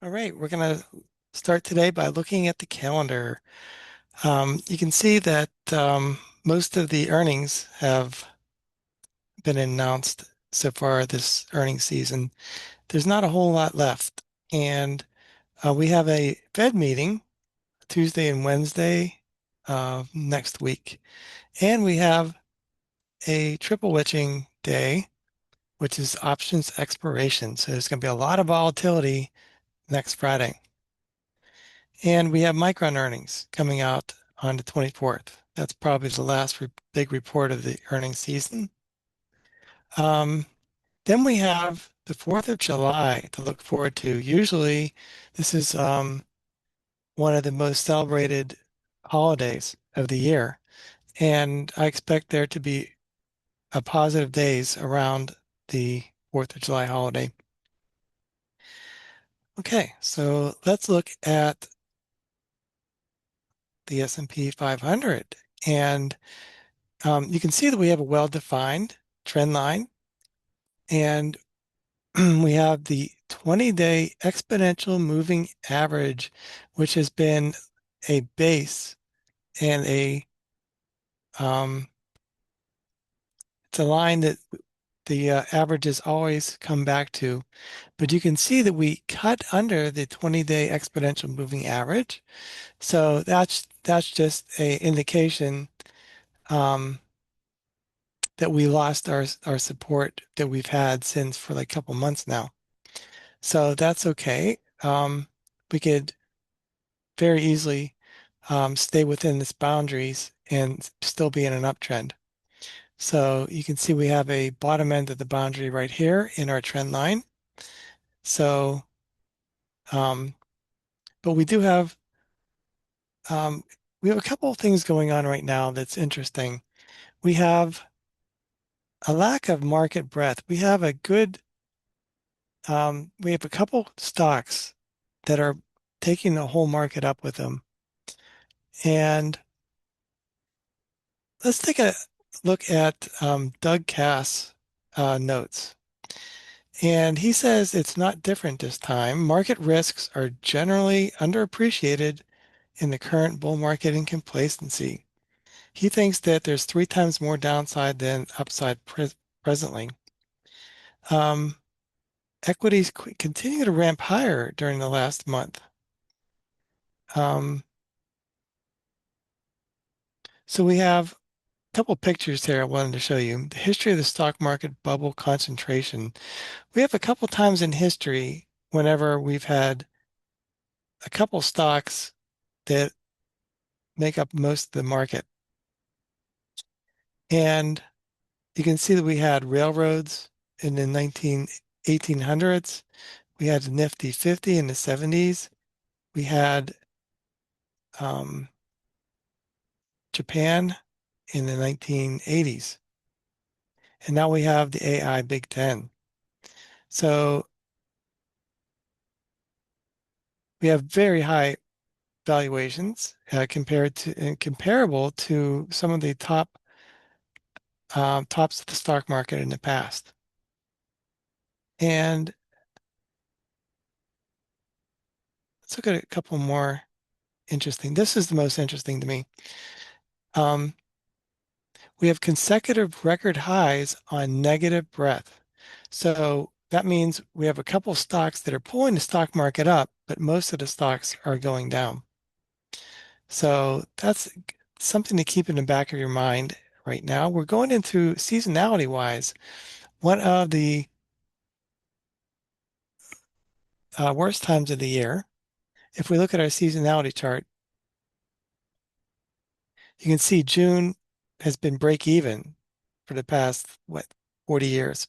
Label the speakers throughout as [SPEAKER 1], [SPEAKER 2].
[SPEAKER 1] All right, we're going to start today by looking at the calendar. You can see that most of the earnings have been announced so far this earnings season. There's not a whole lot left. And we have a Fed meeting Tuesday and Wednesday next week. And we have a triple witching day, which is options expiration. So there's going to be a lot of volatility next Friday. And we have Micron earnings coming out on the 24th. That's probably the last big report of the earnings season. Um, then we have the 4th of July to look forward to. Usually, this is one of the most celebrated holidays of the year. And I expect there to be a positive days around the 4th of July holiday. Okay, so let's look at the S&P 500. And you can see that we have a well-defined trend line, and we have the 20-day exponential moving average, which has been a base and um, it's a line that the averages always come back to. But you can see that we cut under the 20-day exponential moving average. So that's just a indication um, that we lost our support that we've had since for like a couple months now. So that's okay. We could very easily stay within its boundaries and still be in an uptrend. So you can see we have a bottom end of the boundary right here in our trend line. So, um, but um, we have a couple of things going on right now that's interesting. We have a lack of market breadth. We have a couple stocks that are taking the whole market up with them. And let's take a look at Doug Cass' notes. And he says it's not different this time. Market risks are generally underappreciated in the current bull market and complacency. He thinks that there's 3 times more downside than upside presently. Um, Equities continue to ramp higher during the last month. Um, so we have couple pictures here I wanted to show you. The history of the stock market bubble concentration. We have a couple times in history whenever we've had a couple stocks that make up most of the market. And you can see that we had railroads in the 1800s. We had the Nifty 50 in the 70s. We had um, Japan in the 1980s. And now we have the AI Big Ten. So we have very high valuations compared to and comparable to some of the tops of the stock market in the past. And let's look at a couple more interesting. This is the most interesting to me. Um, we have consecutive record highs on negative breadth. So that means we have a couple stocks that are pulling the stock market up, but most of the stocks are going down. So that's something to keep in the back of your mind right now. We're going into seasonality wise. One of the worst times of the year. If we look at our seasonality chart, you can see June has been break even for the past, 40 years.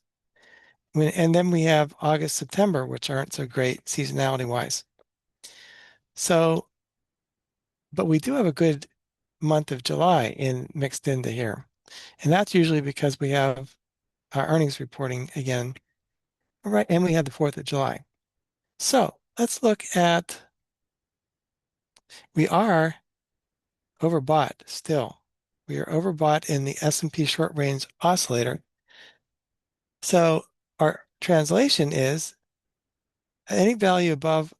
[SPEAKER 1] And then we have August, September, which aren't so great seasonality wise. So, but we do have a good month of July mixed into here. And that's usually because we have our earnings reporting again. All right. And we had the 4th of July. So let's look at, we are overbought still. We are overbought in the S&P short range oscillator. So our translation is any value above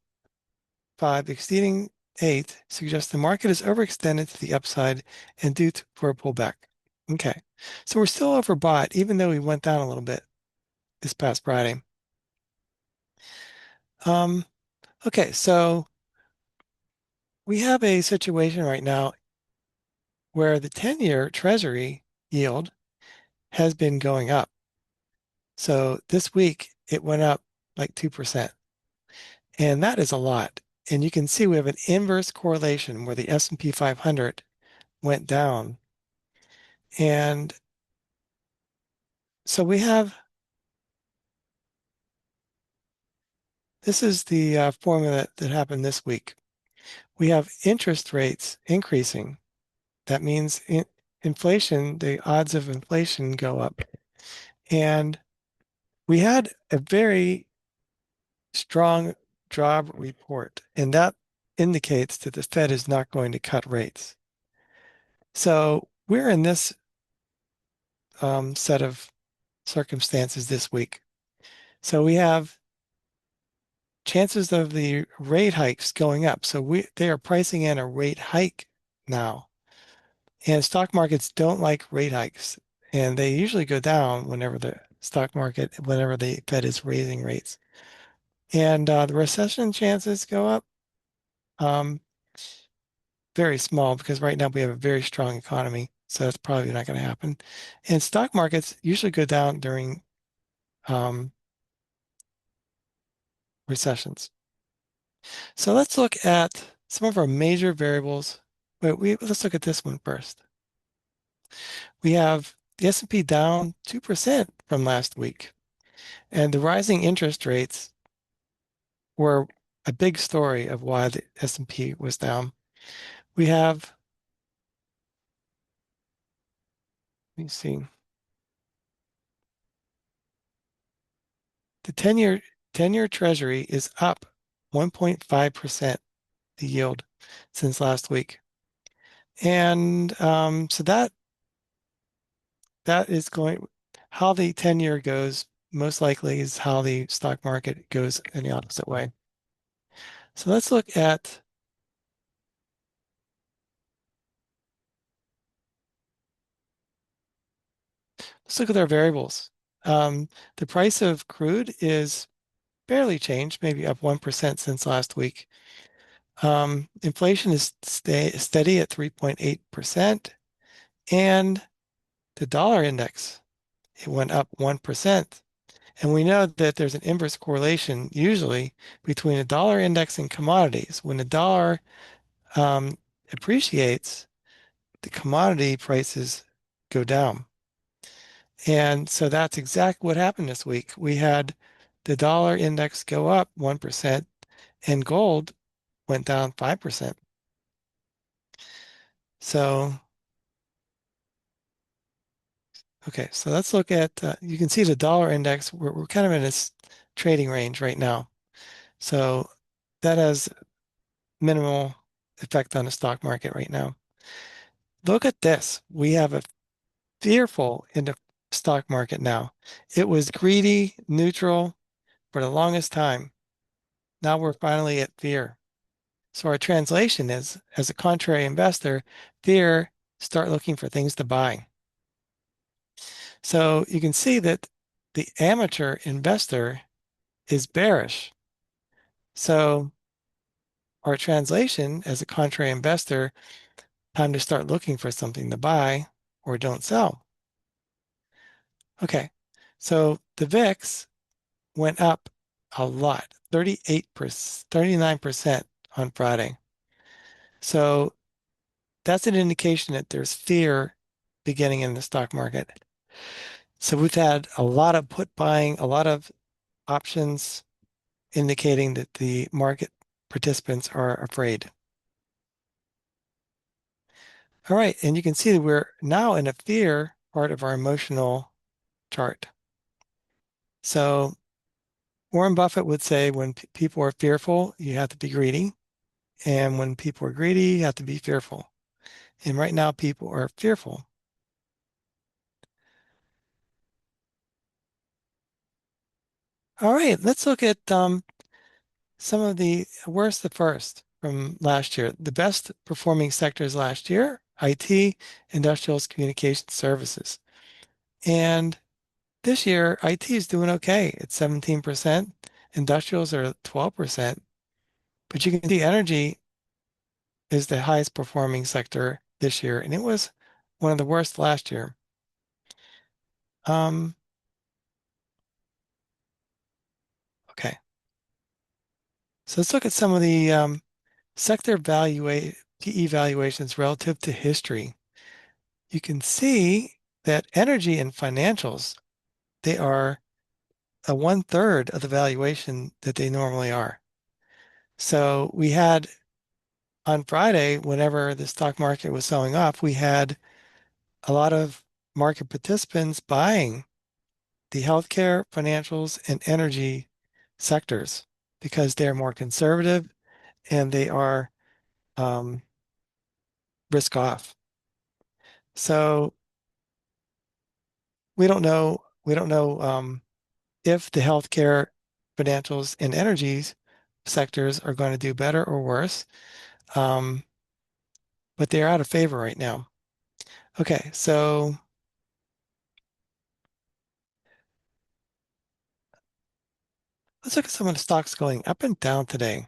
[SPEAKER 1] 5 exceeding 8 suggests the market is overextended to the upside and for a pullback. Okay, so we're still overbought, even though we went down a little bit this past Friday. Um, okay, so we have a situation right now where the 10-year Treasury yield has been going up. So this week it went up like 2%, and that is a lot. And you can see we have an inverse correlation where the S&P 500 went down. And so we have, this is the formula that happened this week. We have interest rates increasing. That means inflation, the odds of inflation go up. And we had a very strong job report, and that indicates that the Fed is not going to cut rates. So we're in this set of circumstances this week. So we have chances of the rate hikes going up. So they are pricing in a rate hike now. And stock markets don't like rate hikes. And they usually go down whenever whenever the Fed is raising rates. And the recession chances go up. Um, very small because right now we have a very strong economy. So that's probably not going to happen. And stock markets usually go down during um, recessions. So let's look at some of our major variables. Let's look at this one first. We have the S&P down 2% from last week, and the rising interest rates were a big story of why the S&P was down. We have, let me see, the 10-year Treasury is up 1.5%, the yield, since last week. And so that is going, how the 10-year goes most likely is how the stock market goes in the opposite way. So let's look at our variables. The price of crude is barely changed, maybe up 1% since last week. Inflation is steady at 3.8%, and the dollar index, it went up 1%. And we know that there's an inverse correlation usually between the dollar index and commodities. When the dollar um, appreciates, the commodity prices go down. And so that's exactly what happened this week. We had the dollar index go up 1%, and gold went down 5%. So, okay, so let's look at, you can see the dollar index, we're kind of in this trading range right now. So that has minimal effect on the stock market right now. Look at this. We have a fearful in the stock market now. It was greedy, neutral for the longest time. Now we're finally at fear. So our translation is, as a contrary investor, fear, start looking for things to buy. So you can see that the amateur investor is bearish. So our translation, as a contrary investor, time to start looking for something to buy or don't sell. Okay, so the VIX went up a lot, 38%, 39% on Friday. So that's an indication that there's fear beginning in the stock market. So we've had a lot of put buying, a lot of options indicating that the market participants are afraid. All right, and you can see that we're now in a fear part of our emotional chart. So Warren Buffett would say when people are fearful, you have to be greedy. And when people are greedy, you have to be fearful. And right now, people are fearful. All right, let's look at some of the worst the first from last year. The best performing sectors last year, IT, industrials, communication services. And this year, IT is doing okay. It's 17%. Industrials are 12%. But you can see energy is the highest performing sector this year, and it was one of the worst last year. Um, okay, so let's look at some of the sector PE valuations relative to history. You can see that energy and financials, they are a one-third of the valuation that they normally are. So we had on Friday, whenever the stock market was selling off, we had a lot of market participants buying the healthcare, financials, and energy sectors because they're more conservative and they are um, risk off. So we don't know if the healthcare, financials, and energies sectors are going to do better or worse, um, but they're out of favor right now. Okay, so let's look at some of the stocks going up and down today.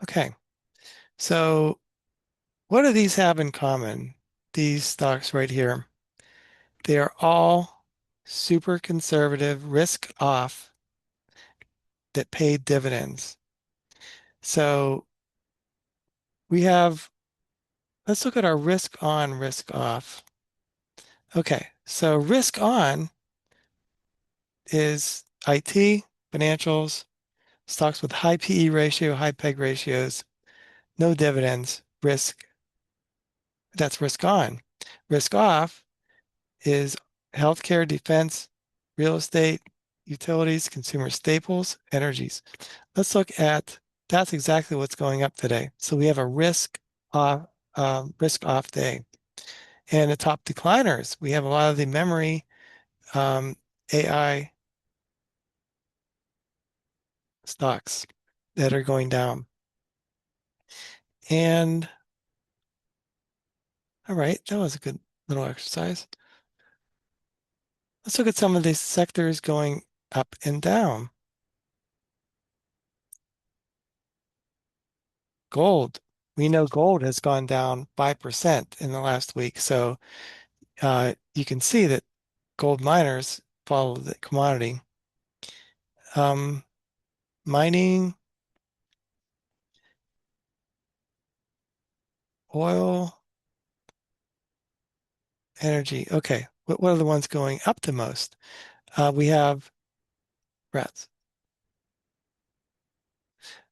[SPEAKER 1] Okay, so what do these have in common? These stocks right here. They are all super conservative, risk off that paid dividends. So we have, let's look at our risk on, risk off. Okay, so risk on is IT, financials, stocks with high PE ratio, high PEG ratios, no dividends, risk, that's risk on. Risk off is healthcare, defense, real estate, utilities, consumer staples, energies. Let's look at that's exactly what's going up today. So we have a risk off day. And the top decliners, we have a lot of the memory, AI stocks that are going down. And all right, that was a good little exercise. Let's look at some of these sectors going up and down. Gold. We know gold has gone down 5% in the last week. So you can see that gold miners follow the commodity. Um, mining, oil, energy. Okay, what are the ones going up the most? We have rats.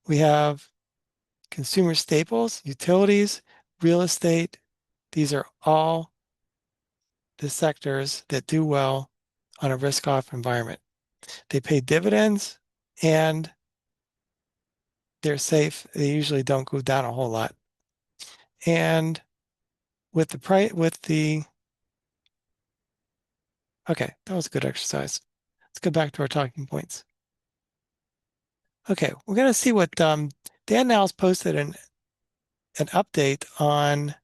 [SPEAKER 1] We have consumer staples, utilities, real estate. These are all the sectors that do well on a risk-off environment. They pay dividends and they're safe. They usually don't go down a whole lot. And with the price, okay, that was a good exercise. Let's go back to our talking points. Okay, we're going to see what Dan Now's posted an update on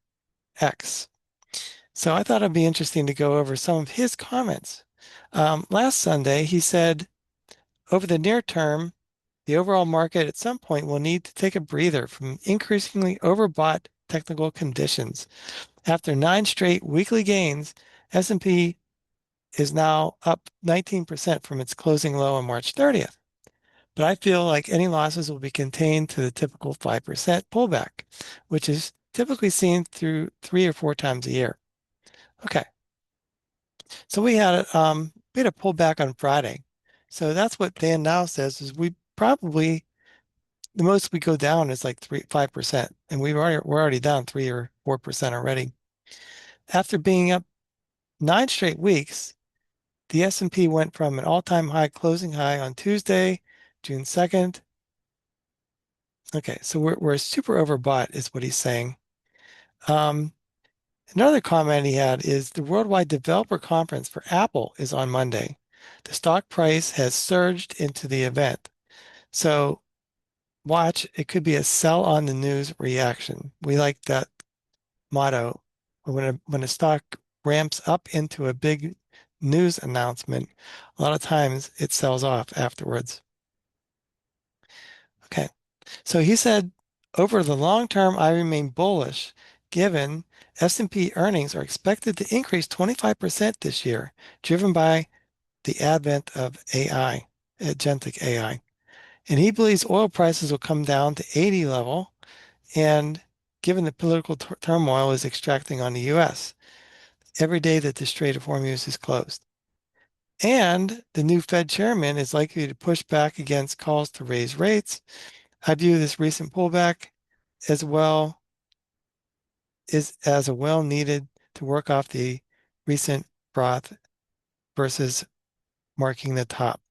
[SPEAKER 1] X. So I thought it'd be interesting to go over some of his comments. Last Sunday, he said, over the near term, the overall market at some point will need to take a breather from increasingly overbought technical conditions. After 9 straight weekly gains, S&P is now up 19% from its closing low on March 30th. But I feel like any losses will be contained to the typical 5% pullback, which is typically seen through 3 or 4 times a year. Okay, so we had a pullback on Friday. So that's what Dan now says is we probably the most we go down is like 5%, and we're already down 3 or 4% already. After being up 9 straight weeks, the S&P went from an all-time high closing high on Tuesday, June 2nd. Okay, so we're super overbought is what he's saying. Um, Another comment he had is the Worldwide Developer Conference for Apple is on Monday. The stock price has surged into the event. So watch, it could be a sell on the news reaction. We like that motto. When a stock ramps up into a big news announcement, a lot of times it sells off afterwards. Okay. So he said, over the long term, I remain bullish given S&P earnings are expected to increase 25% this year, driven by the advent of AI, agentic AI. And he believes oil prices will come down to 80 level and given the political turmoil is extracting on the US every day that the Strait of Hormuz is closed. And the new Fed chairman is likely to push back against calls to raise rates. I view this recent pullback as well is as a well needed to work off the recent froth versus marking the top.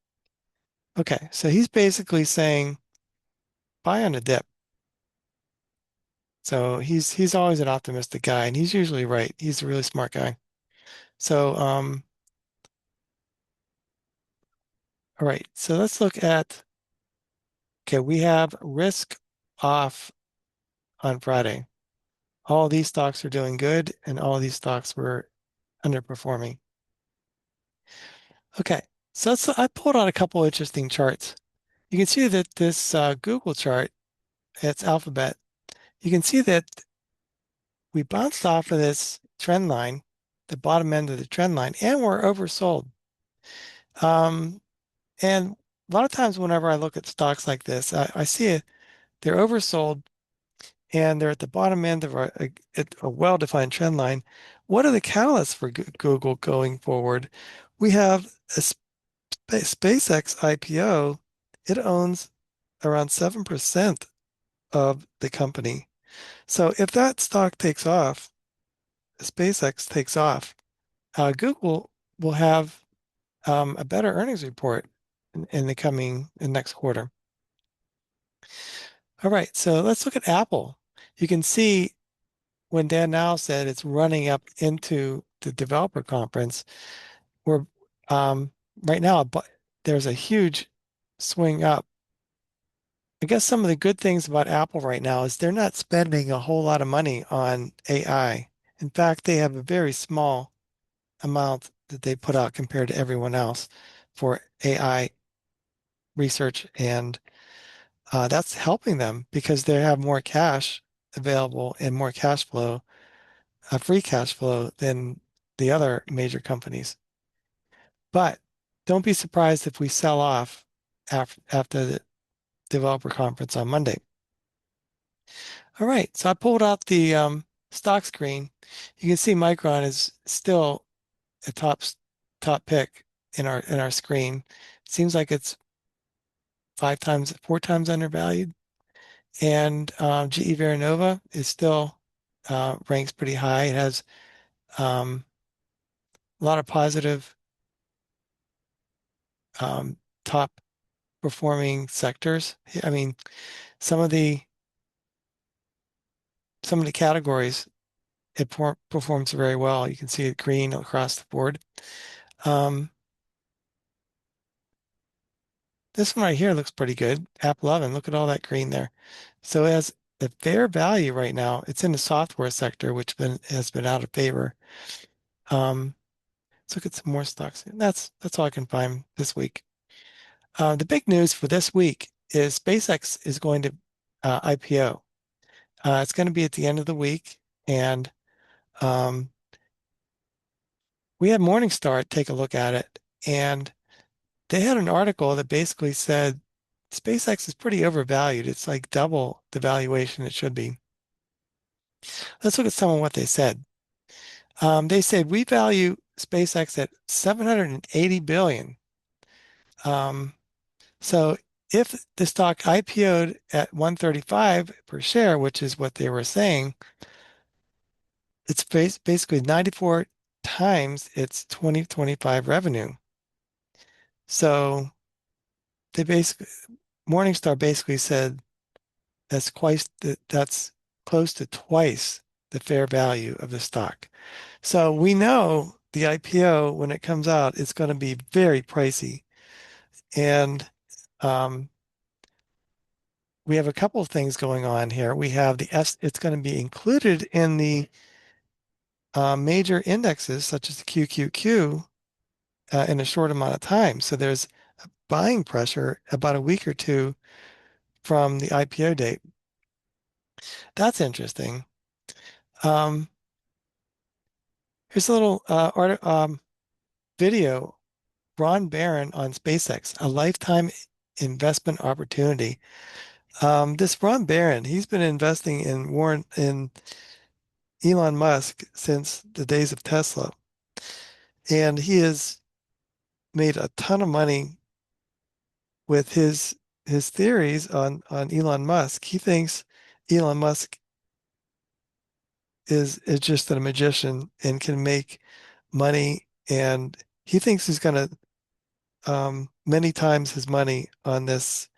[SPEAKER 1] Okay, so he's basically saying buy on a dip. So he's always an optimistic guy, and he's usually right. He's a really smart guy. So all right, so let's look at okay, we have risk off on Friday. All these stocks are doing good, and all these stocks were underperforming. Okay, so I pulled out a couple interesting charts. You can see that this Google chart, it's Alphabet. You can see that we bounced off of this trend line, the bottom end of the trend line, and we're oversold. Um, and a lot of times, whenever I look at stocks like this, I see it, they're oversold and they're at the bottom end of a well-defined trend line. What are the catalysts for Google going forward? We have a SpaceX IPO. It owns around 7% of the company. So if that stock takes off, SpaceX takes off, Google will have a better earnings report in the next quarter. All right, so let's look at Apple. You can see when Dan Now said it's running up into the developer conference, we're um, right now, but there's a huge swing up. I guess some of the good things about Apple right now is they're not spending a whole lot of money on AI. In fact, they have a very small amount that they put out compared to everyone else for AI research, and that's helping them because they have more cash available and more cash flow, free cash flow than the other major companies. But don't be surprised if we sell off after the developer conference on Monday. All right, so I pulled out the stock screen. You can see Micron is still a top pick in our screen. Seems like it's 4 times undervalued. And GE Vernova is still ranks pretty high. It has um, a lot of positive top performing sectors. I mean, some of the some of the categories performs very well. You can see it green across the board. Um, this one right here looks pretty good. App 11, look at all that green there. So it has the fair value right now. It's in the software sector, which has been out of favor. Um, let's look at some more stocks. And that's all I can find this week. The big news for this week is SpaceX is going to IPO. It's going to be at the end of the week, and um, we had Morningstar take a look at it, and they had an article that basically said SpaceX is pretty overvalued. It's like double the valuation it should be. Let's look at some of what they said. They said we value SpaceX at 780 billion. Um, so if the stock IPO'd at 135 per share, which is what they were saying, it's basically 94 times its 2025 revenue. So they basically Morningstar basically said that's close to twice the fair value of the stock. So we know the IPO, when it comes out, is going to be very pricey. And um, we have a couple of things going on here. We have it's going to be included in the major indexes, such as the QQQ, in a short amount of time. So there's buying pressure about a week or two from the IPO date. That's interesting. Um, Here's a little video. Ron Barron on SpaceX, a lifetime investment opportunity. This Ron Barron, he's been investing in Elon Musk since the days of Tesla, and he has made a ton of money with his theories on Elon Musk. He thinks Elon Musk is just a magician and can make money, and he thinks he's going to many times his money on this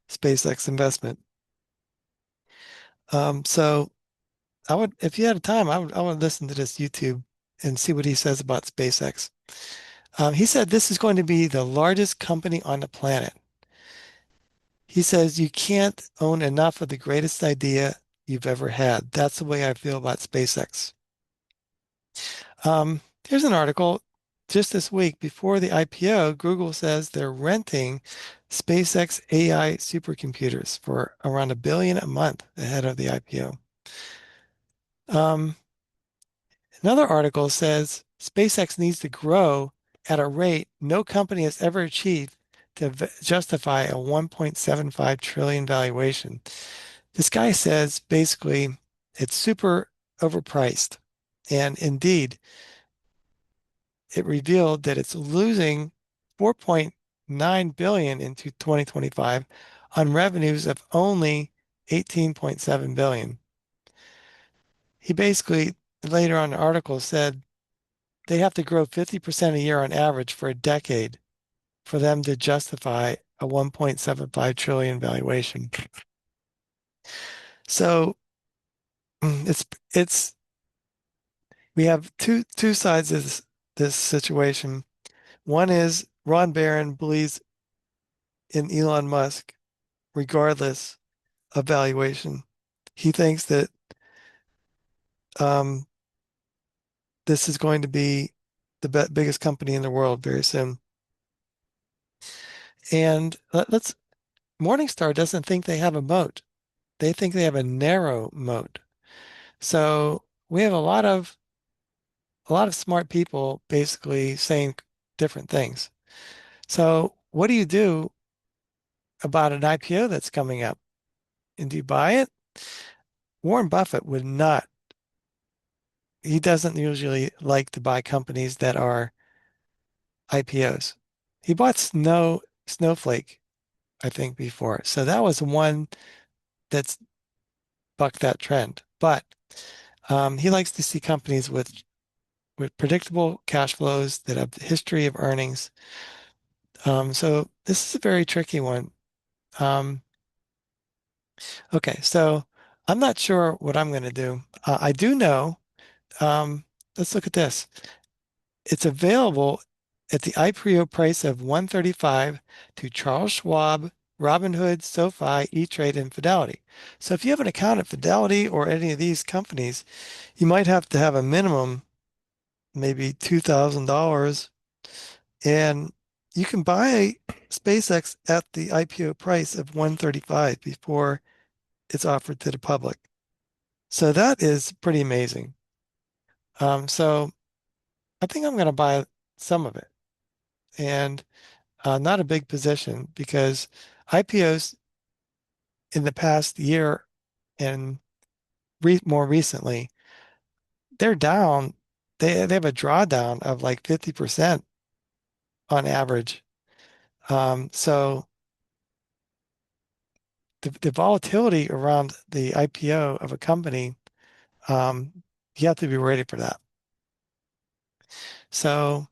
[SPEAKER 1] SpaceX investment. So if you had time, I would listen to this YouTube and see what he says about SpaceX. He said this is going to be the largest company on the planet. He says you can't own enough of the greatest idea you've ever had. That's the way I feel about SpaceX. Here's an article just this week before the IPO. Google says they're renting SpaceX AI supercomputers for around $1 billion a month ahead of the IPO. Another article says SpaceX needs to grow at a rate no company has ever achieved to justify a 1.75 trillion valuation. This guy says basically it's super overpriced. And indeed, it revealed that it's losing 4.9 billion into 2025 on revenues of only 18.7 billion. He basically later on in the article said they have to grow 50% a year on average for a decade for them to justify a 1.75 trillion valuation. So it's we have two sides of this situation. One is Ron Barron believes in Elon Musk regardless of valuation. He thinks that um, this is going to be the biggest company in the world very soon. And let's Morningstar doesn't think they have a moat. They think they have a narrow moat. So we have a lot of smart people basically saying different things. So what do you do about an IPO that's coming up? And do you buy it? Warren Buffett would not. He doesn't usually like to buy companies that are IPOs. He bought Snowflake, I think, before. So that was one that's bucked that trend. But he likes to see companies with predictable cash flows that have a history of earnings. So this is a very tricky one. Um, okay, so I'm not sure what I'm going to do. I do know. Um, let's look at this. It's available at the IPO price of 135 to Charles Schwab, Robinhood, SoFi, E-Trade, and Fidelity. So if you have an account at Fidelity or any of these companies, you might have to have a minimum, maybe $2,000, and you can buy SpaceX at the IPO price of 135 before it's offered to the public. So that is pretty amazing. So I think I'm going to buy some of it, and not a big position because IPOs in the past year and more recently, they're down. They have a drawdown of like 50% on average. So the volatility around the IPO of a company, you have to be ready for that. So,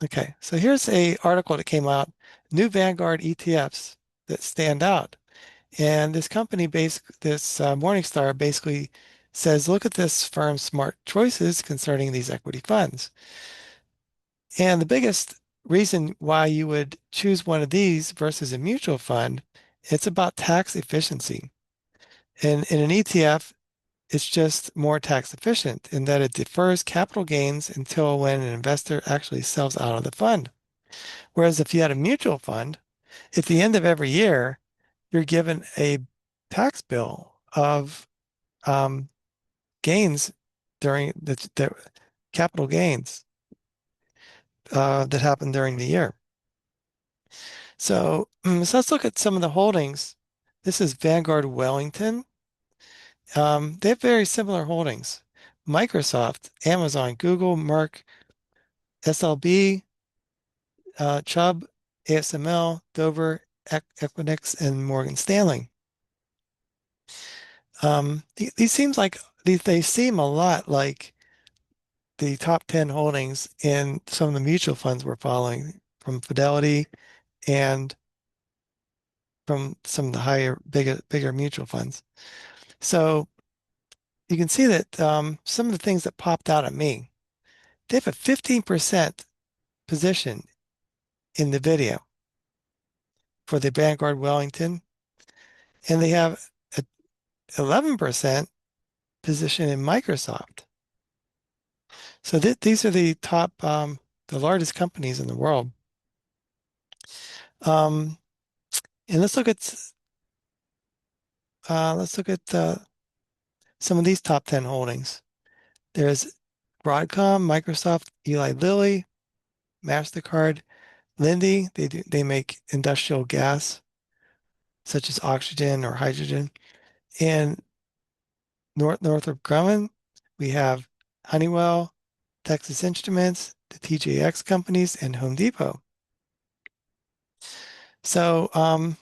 [SPEAKER 1] okay. So here's a article that came out, new Vanguard ETFs that stand out. And this company, this Morningstar, basically says, look at this firm's smart choices concerning these equity funds. And the biggest reason why you would choose one of these versus a mutual fund, it's about tax efficiency. And in an ETF, it's just more tax efficient in that it defers capital gains until when an investor actually sells out of the fund. Whereas if you had a mutual fund, at the end of every year, you're given a tax bill of um, gains during the capital gains that happen during the year. So let's look at some of the holdings. This is Vanguard Wellington. They have very similar holdings. Microsoft, Amazon, Google, Merck, SLB, Chubb, ASML, Dover, Equinix, and Morgan Stanley. These seems like they seem a lot like the top 10 holdings in some of the mutual funds we're following from Fidelity and from some of the bigger mutual funds. So you can see that some of the things that popped out at me, they have a 15% position in the video for the Vanguard Wellington, and they have an 11% position in Microsoft. So these are the top, the largest companies in the world. Um, and let's look at some of these top 10 holdings. There's Broadcom, Microsoft, Eli Lilly, Mastercard, Linde. They make industrial gas such as oxygen or hydrogen. And Northrop Grumman, we have Honeywell, Texas Instruments, the TJX companies, and Home Depot. So I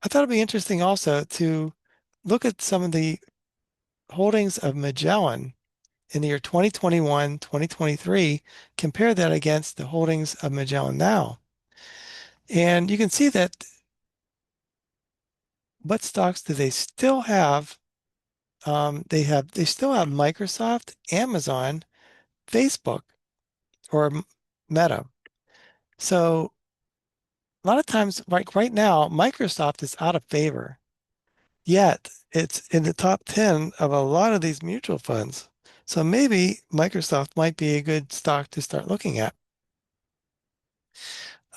[SPEAKER 1] thought it'd be interesting also to look at some of the holdings of Magellan in the year 2021, 2023, compare that against the holdings of Magellan now. And you can see that what stocks do they still have? They still have Microsoft, Amazon, Facebook, or Meta. So a lot of times, like right now, Microsoft is out of favor, yet it's in the top 10 of a lot of these mutual funds. So maybe Microsoft might be a good stock to start looking at.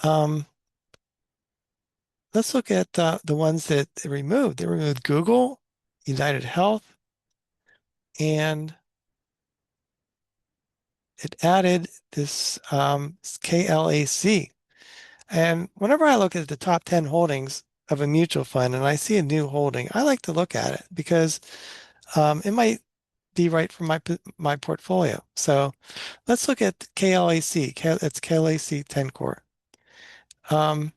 [SPEAKER 1] Um, let's look at the ones that they removed. They removed Google, United Health, and it added this KLAC. And whenever I look at the top 10 holdings of a mutual fund and I see a new holding, I like to look at it because it might be right for my portfolio. So let's look at KLAC. It's KLAC 10 Core. Um,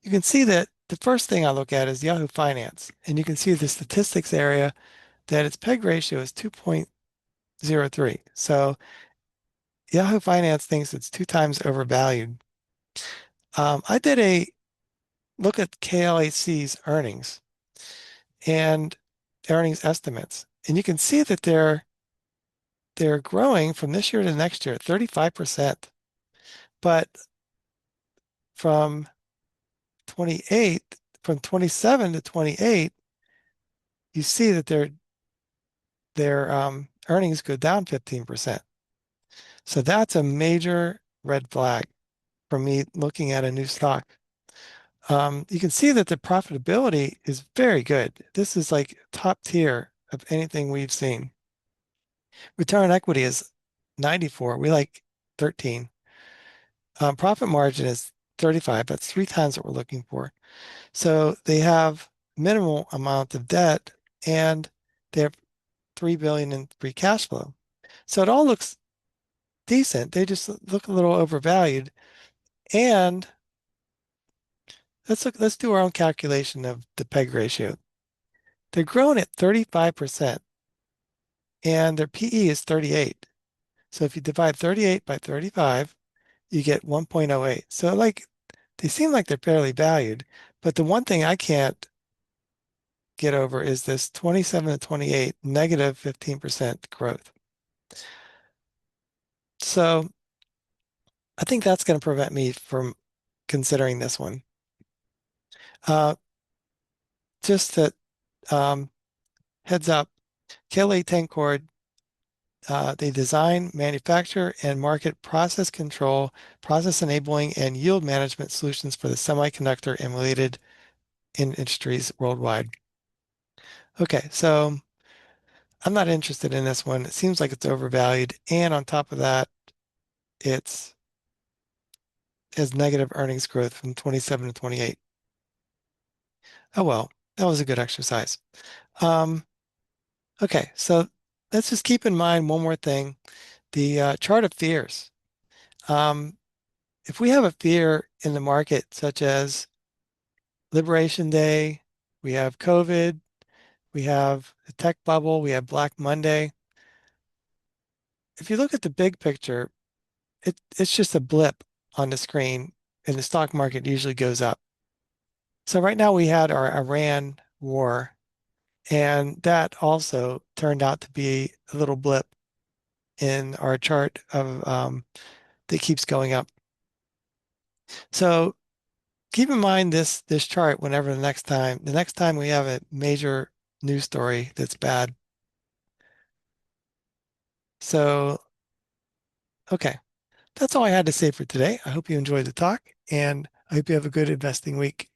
[SPEAKER 1] you can see that the first thing I look at is Yahoo Finance. And you can see the statistics area that its PEG ratio is 2.03. So Yahoo Finance thinks it's 2 times overvalued. I did a look at KLAC's earnings and earnings estimates, and you can see that they're growing from this year to next year, 35%. But from 28, from 27 to 28, you see that their earnings go down 15%. So that's a major red flag for me looking at a new stock. You can see that the profitability is very good. This is like top tier of anything we've seen. Return on equity is 94. We like 13. Profit margin is 35. That's 3 times what we're looking for. So they have minimal amount of debt and they have 3 billion in free cash flow. So it all looks decent. They just look a little overvalued. And let's do our own calculation of the PEG ratio. They're growing at 35% and their PE is 38. So if you divide 38 by 35, you get 1.08. So like they seem like they're fairly valued, But the one thing I can't get over is this 27 to 28 negative 15% growth. So I think that's going to prevent me from considering this one. Uh, just that heads up, KLA Tencord, they design, manufacture, and market process control, process enabling, and yield management solutions for the semiconductor and related industries worldwide. Okay, so I'm not interested in this one. It seems like it's overvalued. And on top of that, it's has negative earnings growth from 27 to 28. Oh well, that was a good exercise. Um, okay, so let's just keep in mind one more thing, the chart of fears. Um, if we have a fear in the market, such as Liberation Day, we have COVID, we have the tech bubble, we have Black Monday. If you look at the big picture, it's just a blip on the screen, and the stock market usually goes up. So right now we had our Iran war, and that also turned out to be a little blip in our chart of that keeps going up. So keep in mind this chart whenever the next time we have a major news story that's bad. So okay, that's all I had to say for today. I hope you enjoyed the talk, and I hope you have a good investing week.